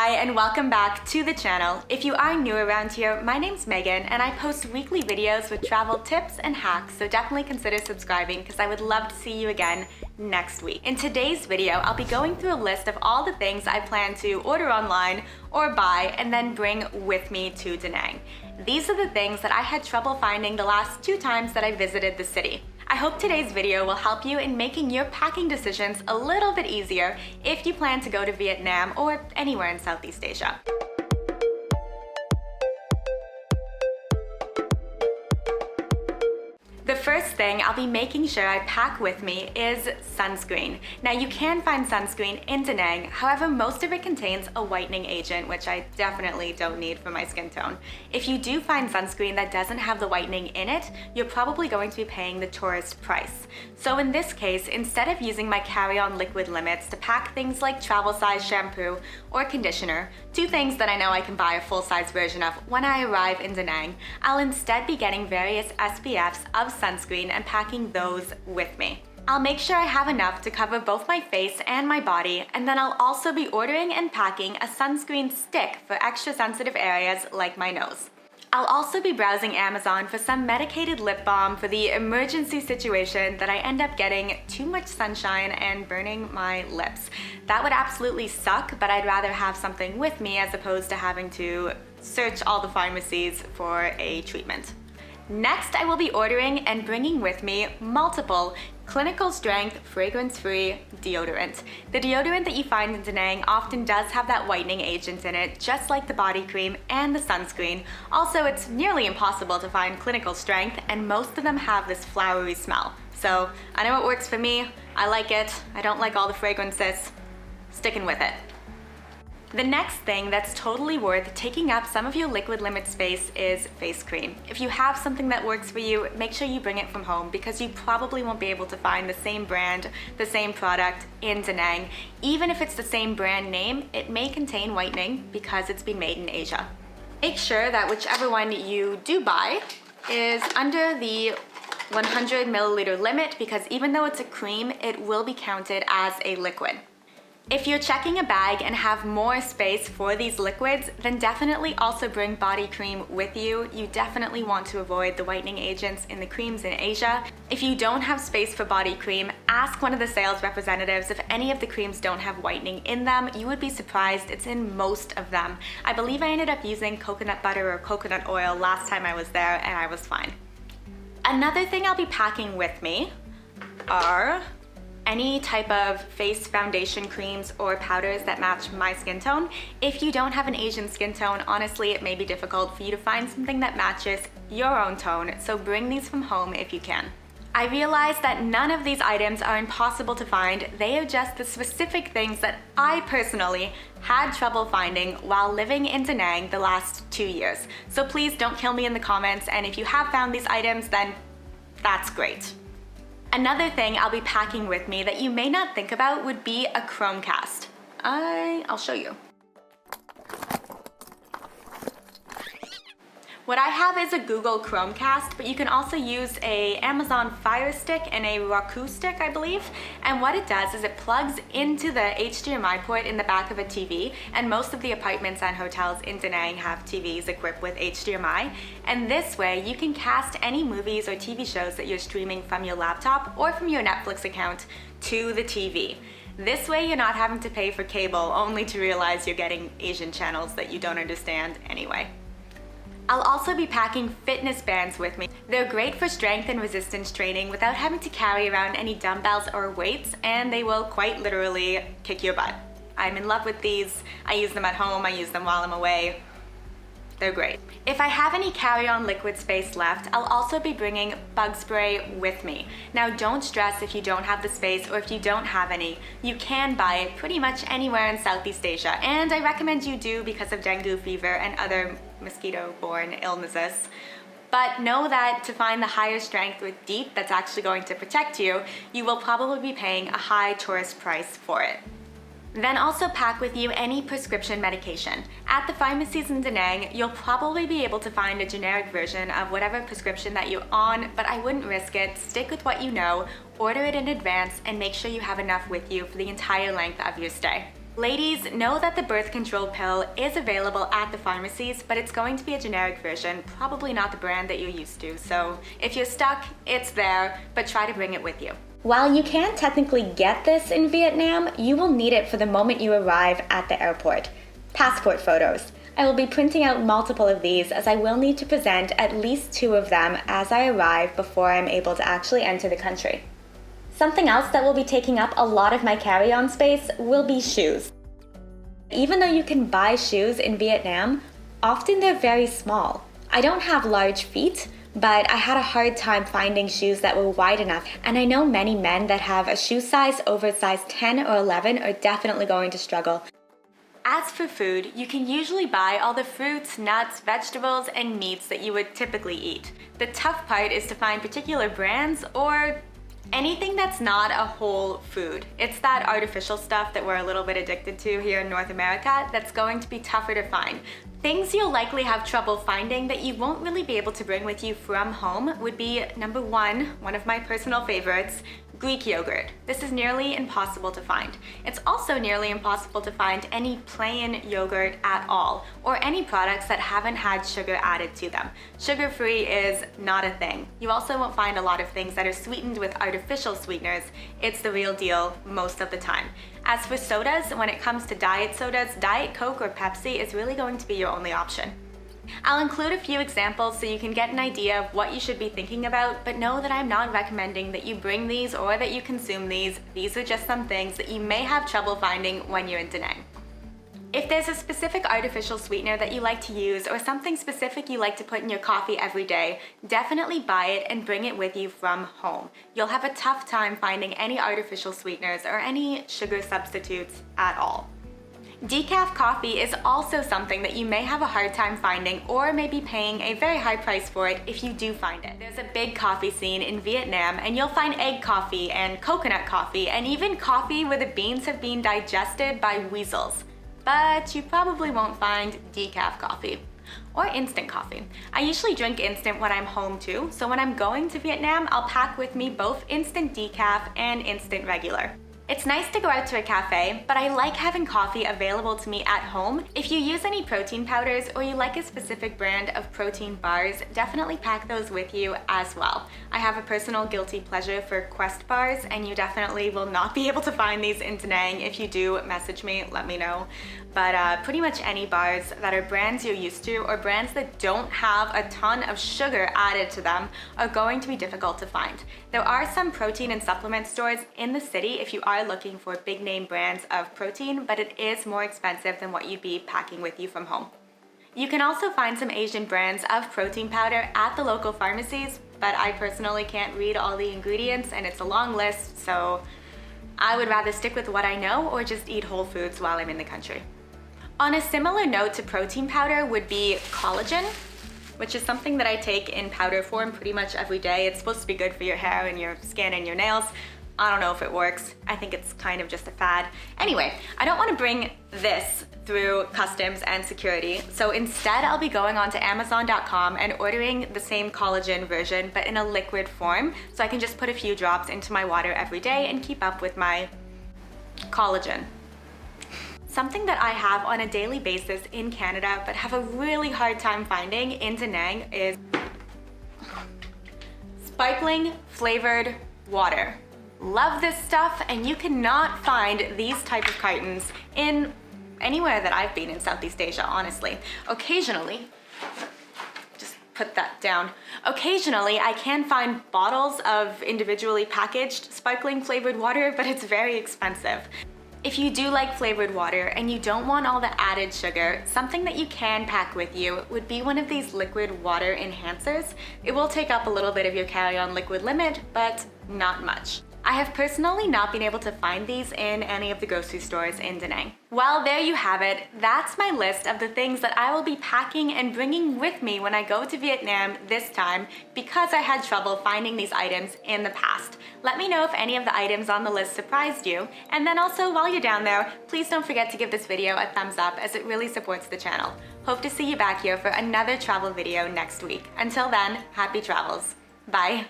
Hi and welcome back to the channel. If you are new around here, my name's Megan and I post weekly videos with travel tips and hacks, so definitely consider subscribing because I would love to see you again next week. In today's video, I'll be going through a list of all the things I plan to order online or buy and then bring with me to Da Nang. These are the things that I had trouble finding the last 2 times that I visited the city. I hope today's video will help you in making your packing decisions a little bit easier if you plan to go to Vietnam or anywhere in Southeast Asia. The first thing I'll be making sure I pack with me is sunscreen. Now you can find sunscreen in Da Nang, however most of it contains a whitening agent, which I definitely don't need for my skin tone. If you do find sunscreen that doesn't have the whitening in it, you're probably going to be paying the tourist price. So in this case, instead of using my carry-on liquid limits to pack things like travel size shampoo or conditioner, 2 things that I know I can buy a full-size version of when I arrive in Da Nang, I'll instead be getting various SPFs of sunscreen and packing those with me. I'll make sure I have enough to cover both my face and my body, and then I'll also be ordering and packing a sunscreen stick for extra sensitive areas like my nose. I'll also be browsing Amazon for some medicated lip balm for the emergency situation that I end up getting too much sunshine and burning my lips. That would absolutely suck, but I'd rather have something with me as opposed to having to search all the pharmacies for a treatment. Next, I will be ordering and bringing with me multiple clinical strength, fragrance-free deodorant. The deodorant that you find in Da Nang often does have that whitening agent in it, just like the body cream and the sunscreen. Also, it's nearly impossible to find clinical strength, and most of them have this flowery smell. So, I know it works for me, I like it, I don't like all the fragrances, sticking with it. The next thing that's totally worth taking up some of your liquid limit space is face cream. If you have something that works for you, make sure you bring it from home because you probably won't be able to find the same brand, the same product in Da Nang. Even if it's the same brand name, it may contain whitening because it's been made in Asia. Make sure that whichever one you do buy is under the 100 milliliter limit because even though it's a cream, it will be counted as a liquid. If you're checking a bag and have more space for these liquids, then definitely also bring body cream with you. You definitely want to avoid the whitening agents in the creams in Asia. If you don't have space for body cream, ask one of the sales representatives if any of the creams don't have whitening in them. You would be surprised, it's in most of them. I believe I ended up using coconut butter or coconut oil last time I was there and I was fine. Another thing I'll be packing with me are any type of face foundation creams or powders that match my skin tone. If you don't have an Asian skin tone, honestly, it may be difficult for you to find something that matches your own tone, so bring these from home if you can. I realize that none of these items are impossible to find. They are just the specific things that I personally had trouble finding while living in Da Nang the last 2 years. So please don't kill me in the comments, and if you have found these items, then that's great. Another thing I'll be packing with me that you may not think about would be a Chromecast. I'll show you. What I have is a Google Chromecast, but you can also use a Amazon Fire Stick and a Roku stick, I believe. And what it does is it plugs into the HDMI port in the back of a TV, and most of the apartments and hotels in Da Nang have TVs equipped with HDMI. And this way, you can cast any movies or TV shows that you're streaming from your laptop or from your Netflix account to the TV. This way, you're not having to pay for cable only to realize you're getting Asian channels that you don't understand anyway. I'll also be packing fitness bands with me. They're great for strength and resistance training without having to carry around any dumbbells or weights, and they will quite literally kick your butt. I'm in love with these. I use them at home, I use them while I'm away. They're great. If I have any carry-on liquid space left, I'll also be bringing bug spray with me. Now don't stress if you don't have the space or if you don't have any. You can buy it pretty much anywhere in Southeast Asia, and I recommend you do because of dengue fever and other mosquito-borne illnesses. But know that to find the higher strength with DEET that's actually going to protect you, you will probably be paying a high tourist price for it. Then also pack with you any prescription medication. At the pharmacies in Da Nang, you'll probably be able to find a generic version of whatever prescription that you're on, but I wouldn't risk it. Stick with what you know, order it in advance, and make sure you have enough with you for the entire length of your stay. Ladies, know that the birth control pill is available at the pharmacies, but it's going to be a generic version, probably not the brand that you're used to. So if you're stuck, it's there, but try to bring it with you. While you can technically get this in Vietnam, you will need it for the moment you arrive at the airport. Passport photos. I will be printing out multiple of these as I will need to present at least 2 of them as I arrive before I'm able to actually enter the country. Something else that will be taking up a lot of my carry-on space will be shoes. Even though you can buy shoes in Vietnam, often they're very small. I don't have large feet, but I had a hard time finding shoes that were wide enough, and I know many men that have a shoe size over size 10 or 11 are definitely going to struggle. As for food, you can usually buy all the fruits, nuts, vegetables, and meats that you would typically eat. The tough part is to find particular brands or anything that's not a whole food. It's that artificial stuff that we're a little bit addicted to here in North America that's going to be tougher to find. Things you'll likely have trouble finding that you won't really be able to bring with you from home would be number 1, one of my personal favorites, Greek yogurt. This is nearly impossible to find. It's also nearly impossible to find any plain yogurt at all, or any products that haven't had sugar added to them. Sugar-free is not a thing. You also won't find a lot of things that are sweetened with artificial sweeteners. It's the real deal most of the time. As for sodas, when it comes to diet sodas, Diet Coke or Pepsi is really going to be your only option. I'll include a few examples so you can get an idea of what you should be thinking about, but know that I'm not recommending that you bring these or that you consume these. These are just some things that you may have trouble finding when you're in Da Nang. If there's a specific artificial sweetener that you like to use or something specific you like to put in your coffee every day, definitely buy it and bring it with you from home. You'll have a tough time finding any artificial sweeteners or any sugar substitutes at all. Decaf coffee is also something that you may have a hard time finding or may be paying a very high price for it if you do find it. There's a big coffee scene in Vietnam, and you'll find egg coffee and coconut coffee and even coffee where the beans have been digested by weasels. But you probably won't find decaf coffee or instant coffee. I usually drink instant when I'm home too, so when I'm going to Vietnam, I'll pack with me both instant decaf and instant regular. It's nice to go out to a cafe, but I like having coffee available to me at home. If you use any protein powders or you like a specific brand of protein bars, definitely pack those with you as well. I have a personal guilty pleasure for Quest bars, and you definitely will not be able to find these in Da Nang. If you do, message me, let me know. But pretty much any bars that are brands you're used to or brands that don't have a ton of sugar added to them are going to be difficult to find. There are some protein and supplement stores in the city if you are looking for big name brands of protein, but it is more expensive than what you'd be packing with you from home. You can also find some Asian brands of protein powder at the local pharmacies, but I personally can't read all the ingredients and it's a long list, so I would rather stick with what I know or just eat whole foods while I'm in the country. On a similar note to protein powder would be collagen, which is something that I take in powder form pretty much every day. It's supposed to be good for your hair and your skin and your nails. I don't know if it works. I think it's kind of just a fad. Anyway, I don't want to bring this through customs and security, so instead I'll be going on to Amazon.com and ordering the same collagen version but in a liquid form, so I can just put a few drops into my water every day and keep up with my collagen. Something that I have on a daily basis in Canada but have a really hard time finding in Da Nang is sparkling flavored water. Love this stuff, and you cannot find these type of cartons in anywhere that I've been in Southeast Asia, honestly. Occasionally, just put that down. Occasionally, I can find bottles of individually packaged sparkling flavored water, but it's very expensive. If you do like flavored water and you don't want all the added sugar, something that you can pack with you would be one of these liquid water enhancers. It will take up a little bit of your carry-on liquid limit, but not much. I have personally not been able to find these in any of the grocery stores in Da Nang. Well, there you have it. That's my list of the things that I will be packing and bringing with me when I go to Vietnam this time because I had trouble finding these items in the past. Let me know if any of the items on the list surprised you. And then also, while you're down there, please don't forget to give this video a thumbs up as it really supports the channel. Hope to see you back here for another travel video next week. Until then, happy travels. Bye.